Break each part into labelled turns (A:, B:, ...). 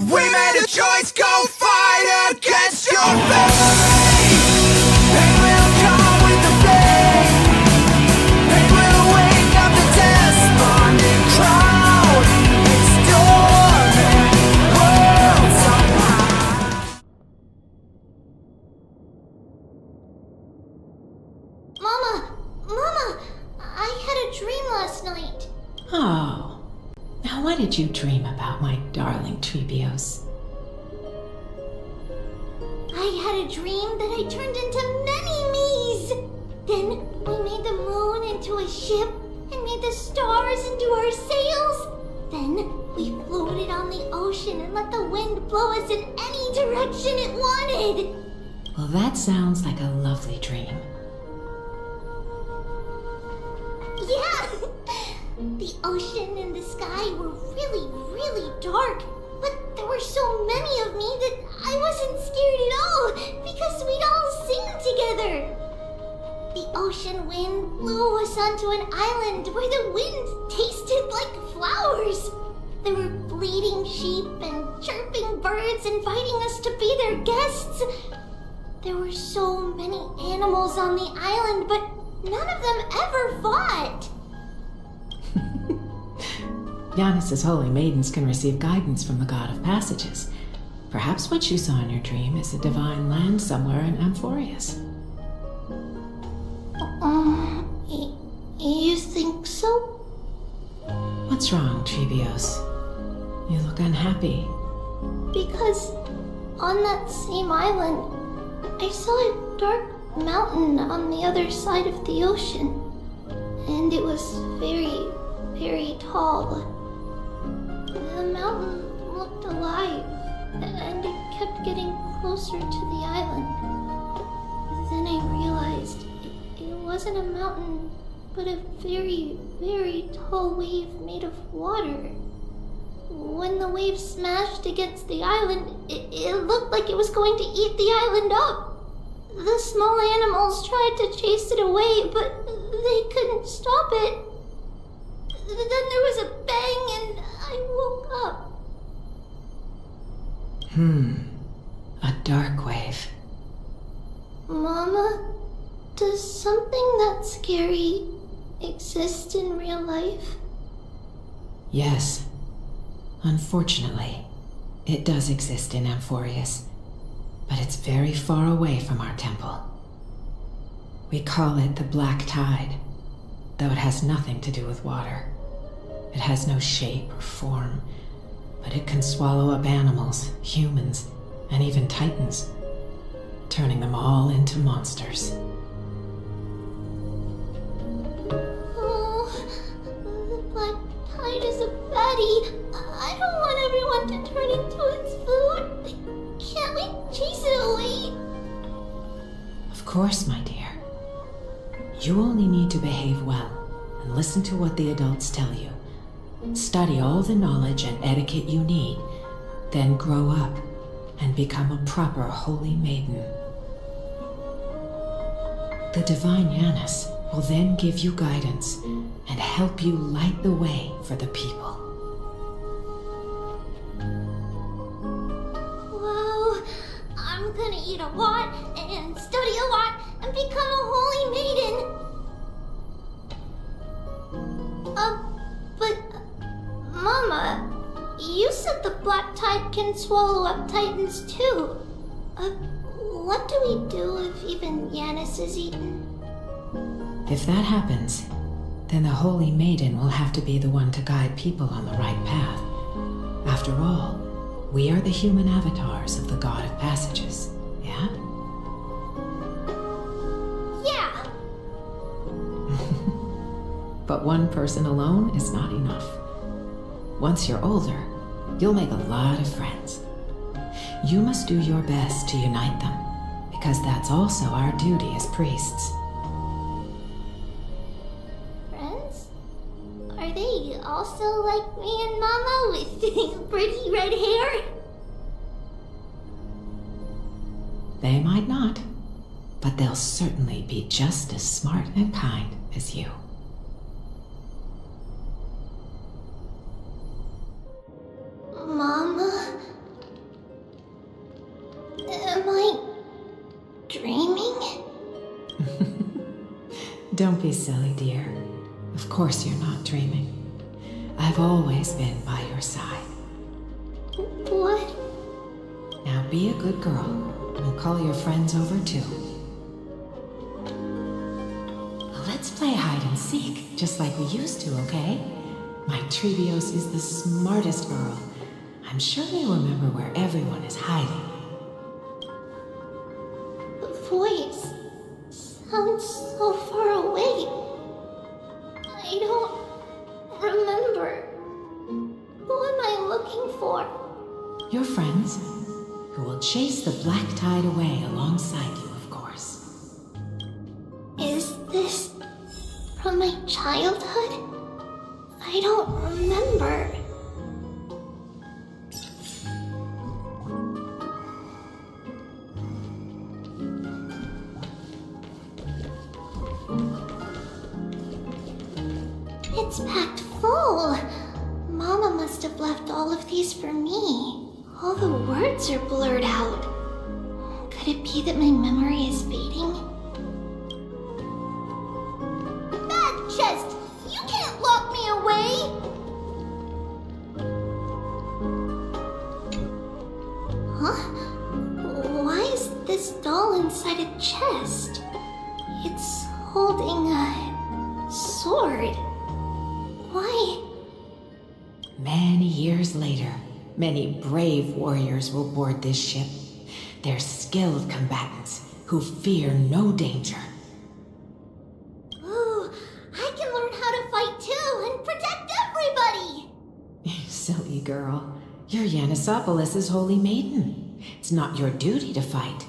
A: We made a choice, go fight against your fate. Pain will come with the flame. Pain will wake up the despondent crowd. Storming worlds apart.
B: Mama, I had a dream last night.
C: Oh, now what did you dream about, my darling Treebios?
B: I had a dream that I turned into many me's. Then we made the moon into a ship and made the stars into our sails. Then we floated on the ocean and let the wind blow us in any direction it wanted.
C: Well, that sounds like a lovely dream.
B: Yeah! The ocean and the sky were really, really dark, but there were so many of me that I wasn't scared at all because we'd all sing together. The ocean wind blew us onto an island where the wind tasted like flowers. There were bleating sheep and chirping birds inviting us to be their guests. There were so many animals on the island, but none of them ever fought.
C: Yanis's holy maidens can receive guidance from the god of passages. Perhaps what you saw in your dream is a divine land somewhere in Amphorius.
B: You think so?
C: What's wrong, Treebios? You look unhappy.
B: Because on that same island, I saw a dark mountain on the other side of the ocean. And it was very, very tall. The mountain looked alive, and it kept getting closer to the island. Then I realized it wasn't a mountain, but a very, very tall wave made of water. When the wave smashed against the island, it looked like it was going to eat the island up. The small animals tried to chase it away, but they couldn't stop it. Then there was a bang and I woke up.
C: A dark wave.
B: Mama, does something that scary exist in real life?
C: Yes. Unfortunately, it does exist in Amphorius, but it's very far away from our temple. We call it the Black Tide, though it has nothing to do with water. It has no shape or form, but it can swallow up animals, humans, and even titans, turning them all into monsters.
B: Oh, the Black Tide is a baddie. I don't want everyone to turn into its food. Can't we chase it away?
C: Of course, my dear. You only need to behave well and listen to what the adults tell you. Study all the knowledge and etiquette you need, then grow up and become a proper holy maiden. The divine Yanis will then give you guidance and help you light the way for the people.
B: Wow, I'm gonna eat a lot and study a lot and become a holy maiden. But Mama, you said the Black Tide can swallow up titans too. What do we do if even Yanis is eaten?
C: If that happens, then the holy maiden will have to be the one to guide people on the right path. After all, we are the human avatars of the god of passages, yeah?
B: Yeah.
C: But one person alone is not enough. Once you're older, you'll make a lot of friends. You must do your best to unite them, because that's also our duty as priests.
B: Friends? Are they also like me and Mama with pretty red hair?
C: They might not, but they'll certainly be just as smart and kind as you.
B: Mama, Am I dreaming?
C: Don't be silly, dear. Of course you're not dreaming. I've always been by your side.
B: What?
C: Now be a good girl and call your friends over too. Let's play hide and seek, just like we used to, okay? My Treebios is the smartest girl. I'm sure they remember where everyone is hiding.
B: The voice sounds so far away. I don't remember. Who am I looking for?
C: Your friends, who will chase the black tide away alongside you, of course.
B: Is this from my childhood? I don't remember. It's packed full. Mama must have left all of these for me. All the words are blurred out. Could it be that my memory is fading? Bad chest! You can't lock me away! Huh? Why is this doll inside a chest? It's holding a sword. Why?
C: Many years later, many brave warriors will board this ship. They're skilled combatants who fear no danger.
B: Ooh, I can learn how to fight too and protect everybody!
C: Silly girl. You're Yanisopoulos' holy maiden. It's not your duty to fight.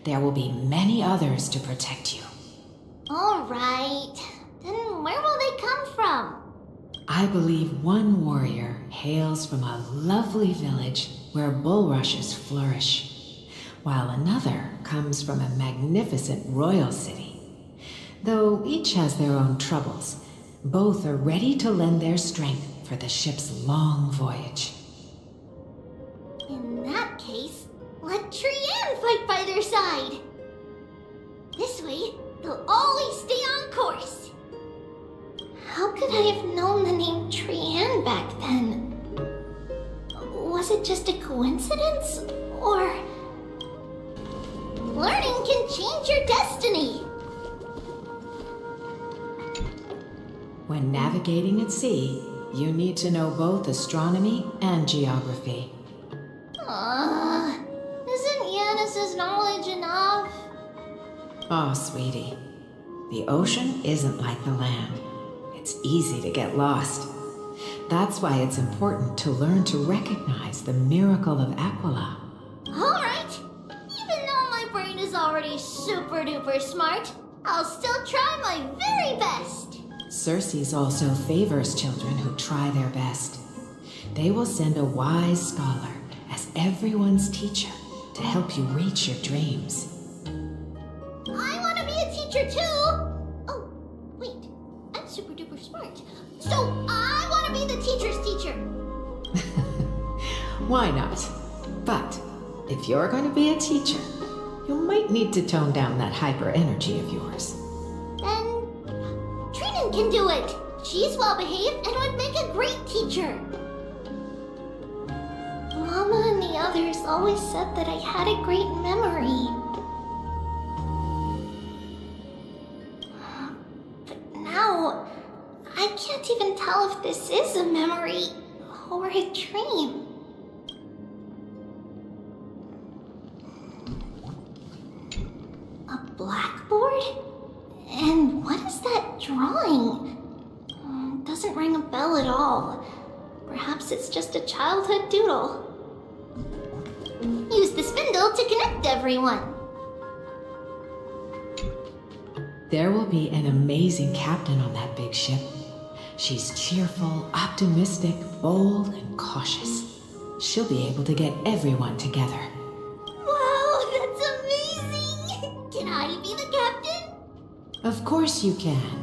C: There will be many others to protect you.
B: Alright, then where will they come from?
C: I believe one warrior hails from a lovely village where bulrushes flourish, while another comes from a magnificent royal city. Though each has their own troubles, both are ready to lend their strength for the ship's long voyage.
B: In that case, let Trianne fight by their side. This way, they'll always stay on course. How could I have known the name Trianne back then? Was it just a coincidence? Or... learning can change your destiny!
C: When navigating at sea, you need to know both astronomy and geography.
B: Isn't Yanis's knowledge enough?
C: Oh, sweetie. The ocean isn't like the land. It's easy to get lost. That's why it's important to learn to recognize the miracle of Aquila.
B: Alright! Even though my brain is already super duper smart, I'll still try my very best!
C: Circes also favors children who try their best. They will send a wise scholar as everyone's teacher to help you reach your dreams.
B: I want to be a teacher too! Oh, wait, I'm super duper smart. So I want to be the teacher's teacher!
C: Why not? But if you're going to be a teacher, you might need to tone down that hyper energy of yours.
B: Then Trinan can do it! She's well behaved and would make a great teacher! Mama and the others always said that I had a great memory. But now, I can't even tell if this is a memory or a dream. A blackboard? And what is that drawing? Doesn't ring a bell at all. Perhaps it's just a childhood doodle. Use the spindle to connect everyone.
C: There will be an amazing captain on that big ship. She's cheerful, optimistic, bold, and cautious. She'll be able to get everyone together.
B: Wow, that's amazing! Can I be the captain?
C: Of course you can.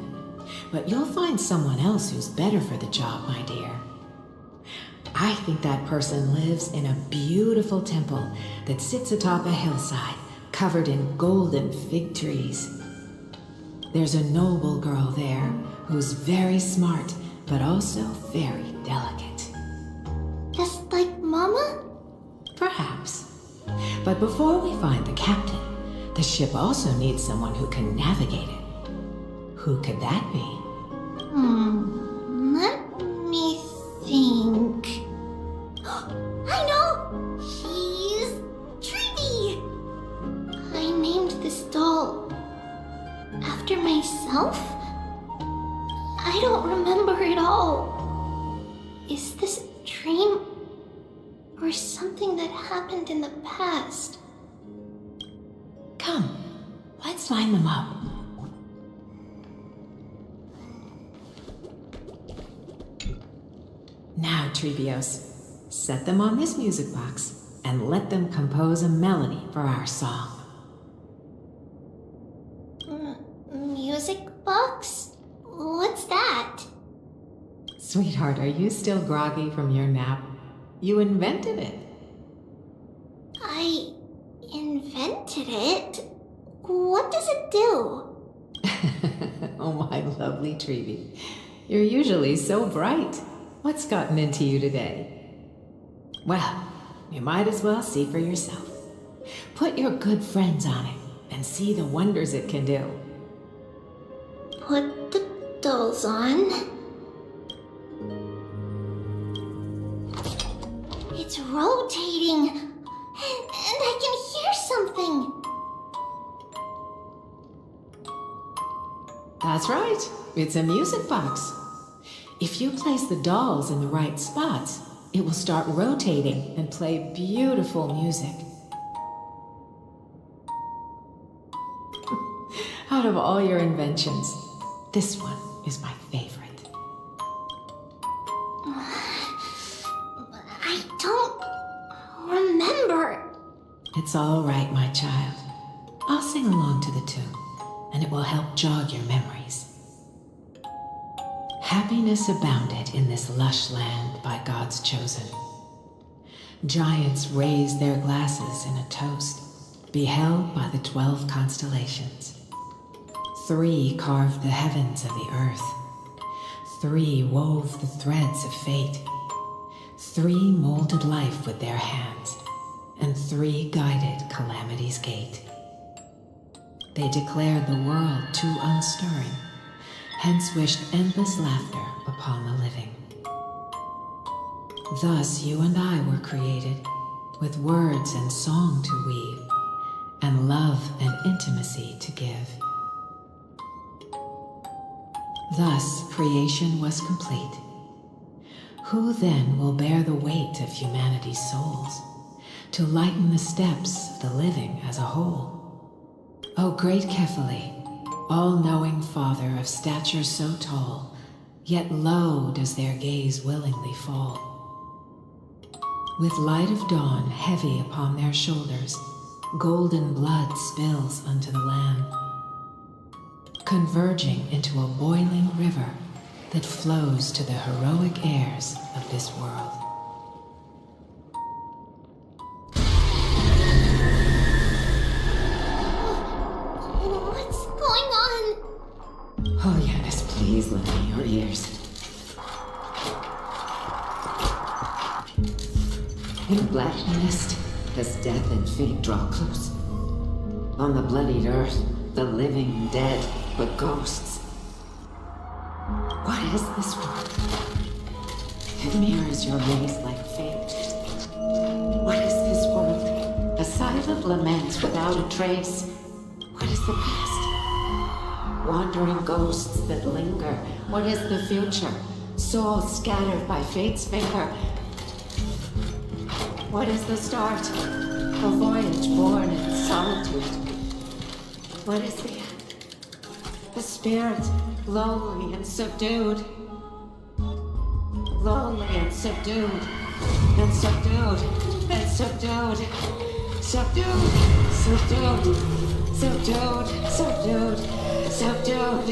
C: But you'll find someone else who's better for the job, my dear. I think that person lives in a beautiful temple that sits atop a hillside covered in golden fig trees. There's a noble girl there who's very smart, but also very delicate.
B: Just like Mama?
C: Perhaps. But before we find the captain, the ship also needs someone who can navigate it. Who could that be?
B: Let me think. I know! She's Tree! I named this doll after myself? I don't remember it all. Is this a dream or something that happened in the past?
C: Come, let's line them up. Now, Treebios, set them on this music box and let them compose a melody for our song.
B: Music box? What's that?
C: Sweetheart, are you still groggy from your nap? You invented it.
B: I invented it? What does it do?
C: Oh, my lovely Treeby. You're usually so bright. What's gotten into you today? Well, you might as well see for yourself. Put your good friends on it and see the wonders it can do.
B: Put the dolls on. It's rotating, and I can hear something.
C: That's right. It's a music box. If you place the dolls in the right spots, it will start rotating and play beautiful music. Out of all your inventions, this one is my favorite.
B: I don't remember.
C: It's all right, my child. I'll sing along to the tune, and it will help jog your memories. Happiness abounded in this lush land by God's chosen. Giants raised their glasses in a toast, beheld by the 12 constellations. 3 carved the heavens of the earth. 3 wove the threads of fate. 3 molded life with their hands, and 3 guided calamity's gate. They declared the world too unstirring, hence wished endless laughter upon the living. Thus you and I were created, with words and song to weave, and love and intimacy to give. Thus creation was complete. Who then will bear the weight of humanity's souls, to lighten the steps of the living as a whole? O great Kephali, all-knowing Father of stature so tall, yet low does their gaze willingly fall. With light of dawn heavy upon their shoulders, golden blood spills unto the land, converging into a boiling river that flows to the heroic heirs of this world.
B: What's going on?
C: Oh yes, please lend me your ears. In black mist, as death and fate draw close, on the bloodied earth, the living dead but ghosts. What is this world? It mirrors your race like fate. What is this world? A silent lament without a trace. What is the past? Wandering ghosts that linger. What is the future? Souls scattered by fate's finger. What is the start? A voyage born in solitude. What is the end? A spirit, lonely and subdued. Lonely and subdued. And subdued. And subdued. Subdued. Subdued. Subdued. Subdued. Subdued.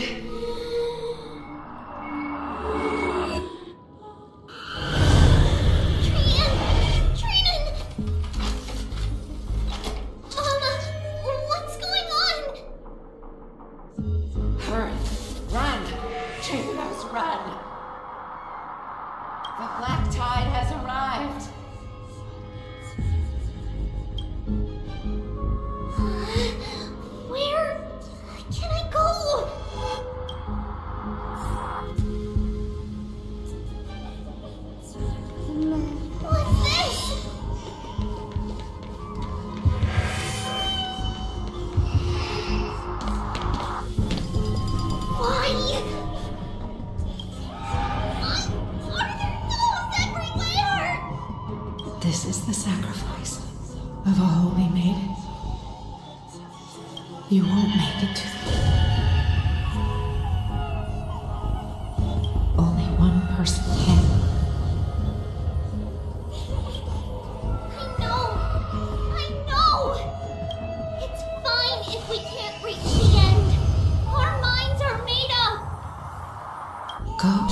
C: sacrifice of a holy maiden, you won't make it to the Only one person can.
B: I know! It's fine if we can't reach the end. Our minds are made up.
C: Go.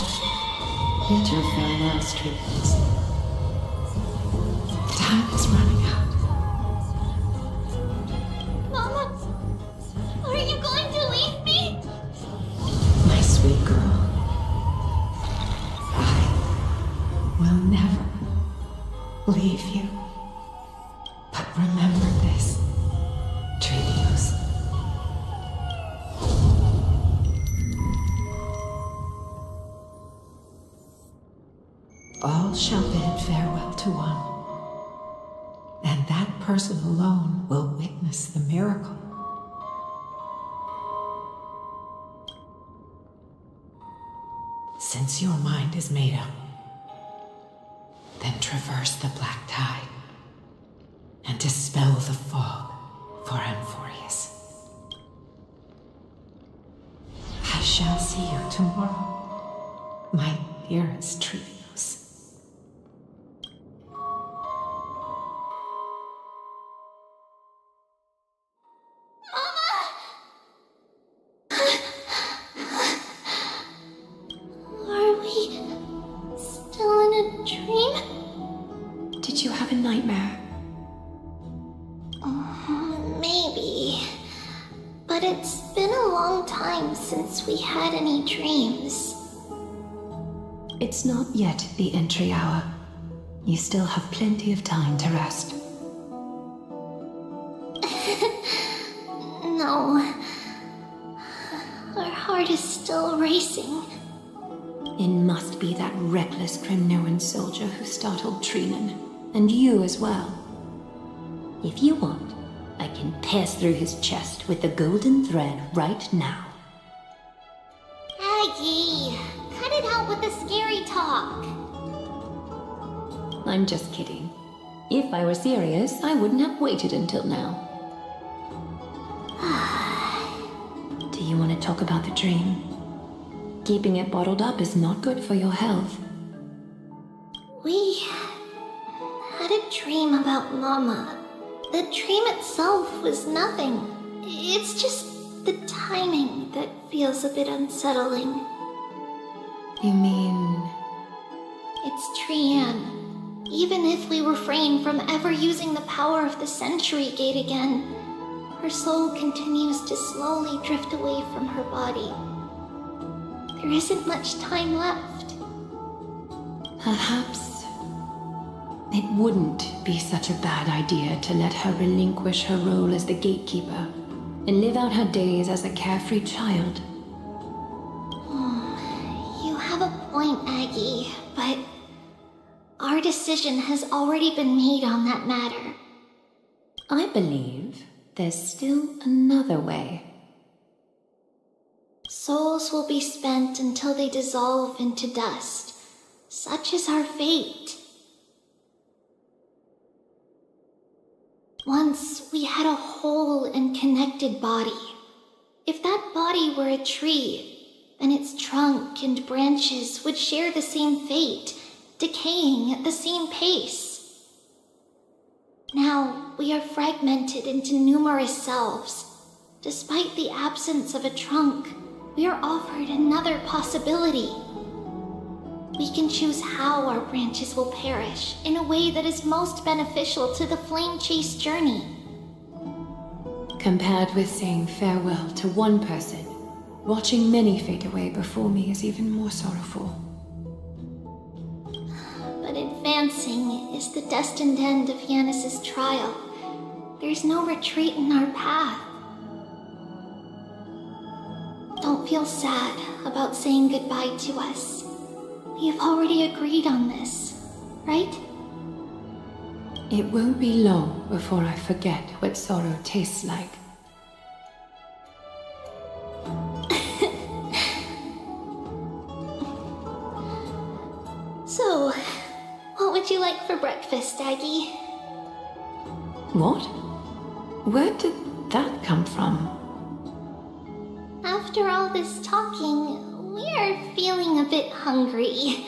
C: Bid your farewells, Trailblazer. Time is running out.
B: Mama, are you going to leave me?
C: My sweet girl. I will never leave you. But remember this, Trailblazer. All shall bid farewell to one, and that person alone will witness the miracle. Since your mind is made up, then traverse the black tide and dispel the fog for Amphorius. I shall see you tomorrow, my dearest Trios.
B: Are we still in a dream?
D: Did you have a nightmare?
B: Maybe. But it's been a long time since we had any dreams.
D: It's not yet the entry hour. You still have plenty of time to rest.
B: No. Our heart is still racing.
D: It must be that reckless Kremnoan soldier who startled Trinan, and you as well. If you want, I can pass through his chest with the golden thread right now.
B: Aggie, cut it out with the scary talk.
D: I'm just kidding. If I were serious, I wouldn't have waited until now. Do you want to talk about the dream? Keeping it bottled up is not good for your health.
B: We had a dream about Mama. The dream itself was nothing. It's just the timing that feels a bit unsettling.
D: You mean...
B: It's Trian. Even if we refrain from ever using the power of the Century Gate again, her soul continues to slowly drift away from her body. There isn't much time left.
D: Perhaps it wouldn't be such a bad idea to let her relinquish her role as the gatekeeper and live out her days as a carefree child.
B: You have a point, Aggie, but our decision has already been made on that matter.
D: I believe there's still another way.
B: Souls will be spent until they dissolve into dust. Such is our fate. Once we had a whole and connected body. If that body were a tree, then its trunk and branches would share the same fate, decaying at the same pace. Now we are fragmented into numerous selves. Despite the absence of a trunk, we are offered another possibility. We can choose how our branches will perish in a way that is most beneficial to the flame chase journey.
D: Compared with saying farewell to one person, watching many fade away before me is even more sorrowful.
B: But advancing is the destined end of Yanis's trial. There's no retreat in our path. Don't feel sad about saying goodbye to us. We've already agreed on this, right?
D: It won't be long before I forget what sorrow tastes like.
B: So, what would you like for breakfast, Aggie?
D: What? Where did that come from?
B: After all this talking, we are feeling a bit hungry.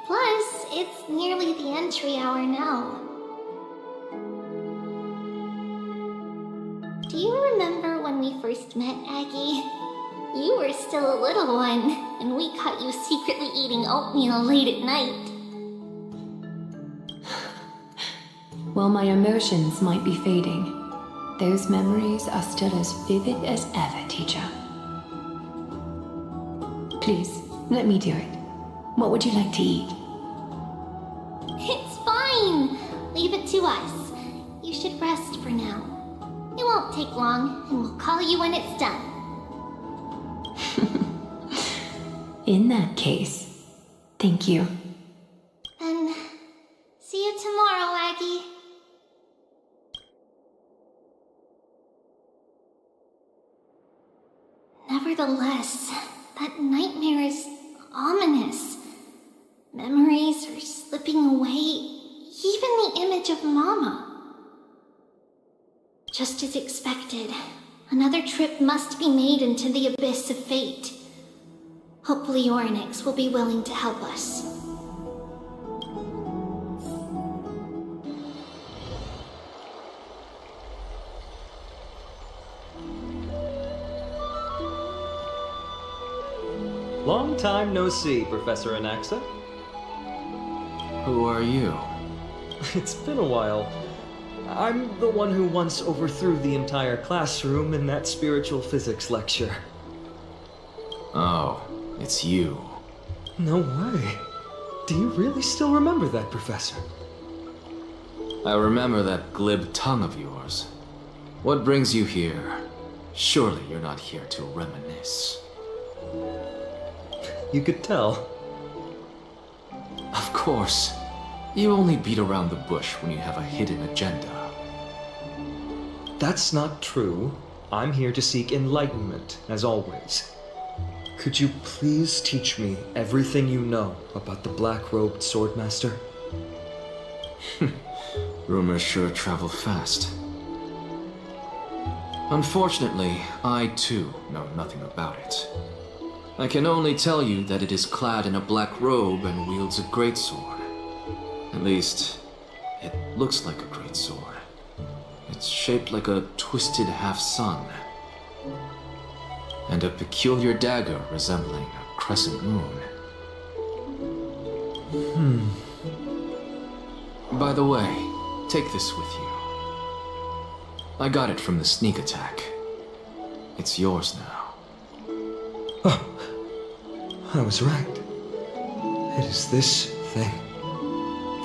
B: Plus, it's nearly the entry hour now. Do you remember when we first met, Aggie? You were still a little one, and we caught you secretly eating oatmeal late at night.
D: While my emotions might be fading, those memories are still as vivid as ever, teacher. Please, let me do it. What would you like to eat?
B: It's fine! Leave it to us. You should rest for now. It won't take long, and we'll call you when it's done.
D: In that case, thank you.
B: Then, see you tomorrow, Aggie. Nevertheless, that nightmare is ominous. Memories are slipping away, even the image of Mama. Just as expected, another trip must be made into the abyss of fate. Hopefully Orynyx will be willing to help us.
E: Long time no see, Professor Anaxa.
F: Who are you?
E: It's been a while. I'm the one who once overthrew the entire classroom in that spiritual physics lecture.
F: Oh, it's you.
E: No way. Do you really still remember that, Professor?
F: I remember that glib tongue of yours. What brings you here? Surely you're not here to reminisce.
E: You could tell.
F: Of course. You only beat around the bush when you have a hidden agenda.
E: That's not true. I'm here to seek enlightenment, as always. Could you please teach me everything you know about the black-robed swordmaster?
F: Rumors sure travel fast. Unfortunately, I too know nothing about it. I can only tell you that it is clad in a black robe and wields a greatsword. At least, it looks like a greatsword. It's shaped like a twisted half-sun. And a peculiar dagger resembling a crescent moon. By the way, take this with you. I got it from the sneak attack. It's yours now.
E: I was right. It is this thing.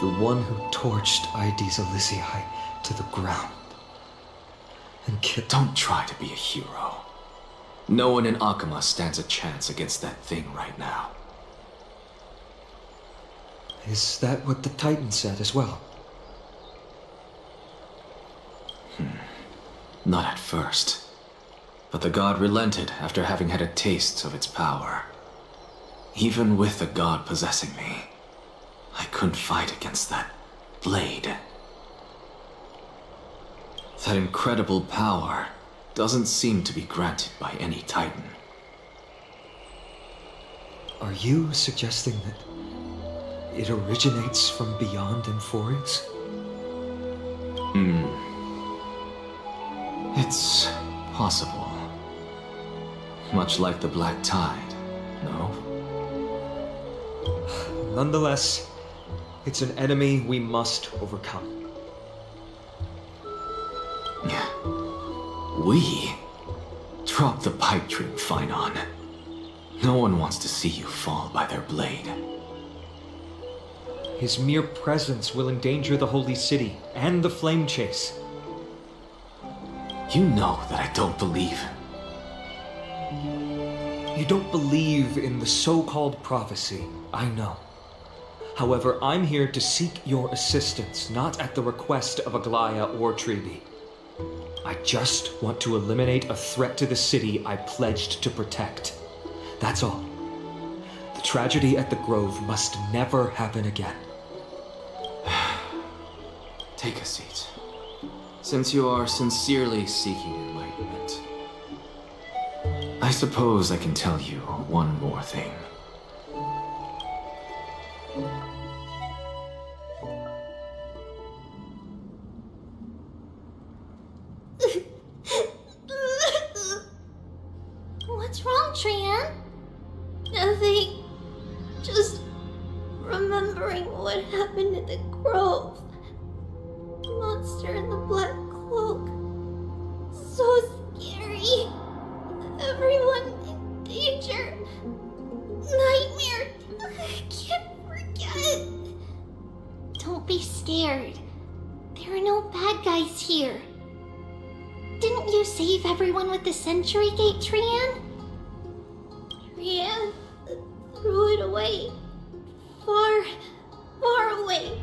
E: The one who torched ID's Elysiae to the ground. And killed...
F: Don't try to be a hero. No one in Akama stands a chance against that thing right now.
E: Is that what the Titan said as well?
F: Not at first. But the god relented after having had a taste of its power. Even with the god possessing me, I couldn't fight against that blade. That incredible power doesn't seem to be granted by any Titan.
E: Are you suggesting that it originates from beyond Amphorius?
F: It's possible. Much like the Black Tide, no?
E: Nonetheless, it's an enemy we must overcome.
F: We? Drop the pipe dream, Phynon. No one wants to see you fall by their blade.
E: His mere presence will endanger the Holy City and the Flame Chase.
F: You know that I don't believe.
E: You don't believe in the so-called prophecy, I know. However, I'm here to seek your assistance, not at the request of Aglaya or Treeby. I just want to eliminate a threat to the city I pledged to protect. That's all. The tragedy at the Grove must never happen again.
F: Take a seat. Since you are sincerely seeking enlightenment, I suppose I can tell you one more thing.
B: What's wrong, Trian? Nothing. Just remembering what happened in the grove. The monster in the black cloak. So scary. Everyone in danger. Nightmare. I can't forget. Don't be scared. There are no bad guys here. Didn't you save everyone with the Century Gate, Trian? Trian threw it away. Far, far away.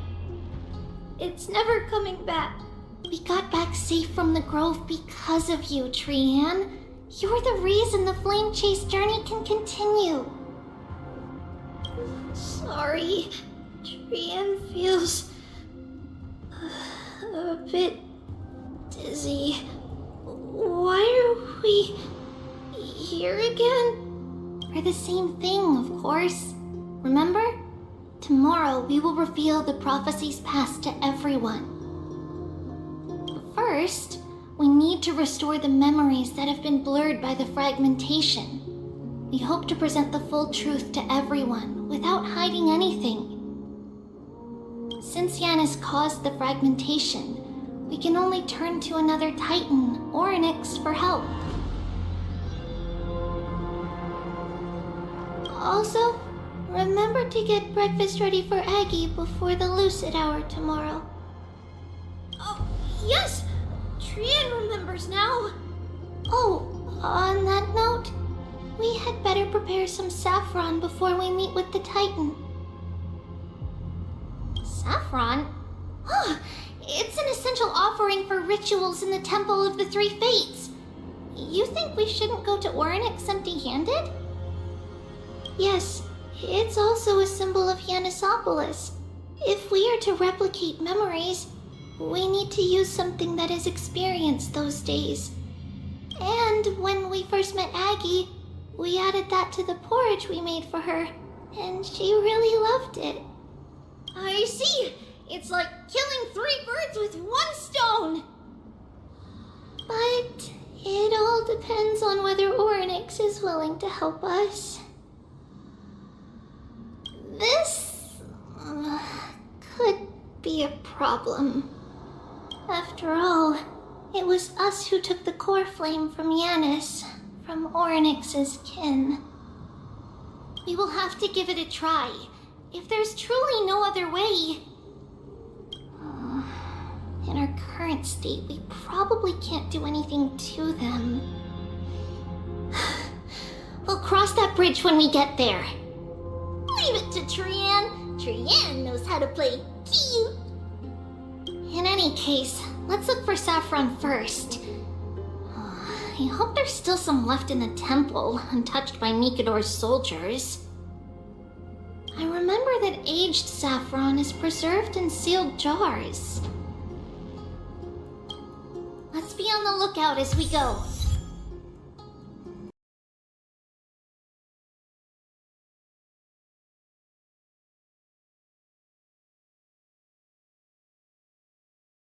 B: It's never coming back. We got back safe from the grove because of you, Trian. You're the reason the Flame Chase journey can continue. Sorry. Trian feels a bit dizzy. Why are we here again? For the same thing, of course. Remember? Tomorrow we will reveal the prophecies passed to everyone. But first, we need to restore the memories that have been blurred by the fragmentation. We hope to present the full truth to everyone without hiding anything. Since Yanis caused the fragmentation, we can only turn to another Titan or an Ix for help. Also, remember to get breakfast ready for Aggie before the Lucid Hour tomorrow. Oh, yes! Trian remembers now. Oh, on that note, we had better prepare some saffron before we meet with the Titan. Saffron? Huh. It's an essential offering for rituals in the Temple of the Three Fates. You think we shouldn't go to Orynyx empty-handed? Yes, it's also a symbol of Yanisopolis. If we are to replicate memories, we need to use something that has experienced those days. And when we first met Aggie, we added that to the porridge we made for her, and she really loved it. I see! It's like killing 3 birds with 1 stone! But it all depends on whether Orynyx is willing to help us. This could be a problem. After all, it was us who took the core flame from Yanis, from Orynyx's kin. We will have to give it a try. If there's truly no other way... In our current state, we probably can't do anything to them. We'll cross that bridge when we get there. Leave it to Trian. Trian knows how to play cute. In any case, let's look for saffron first. I hope there's still some left in the temple, untouched by Mikador's soldiers. I remember that aged saffron is preserved in sealed jars. Let's be on the lookout as we go.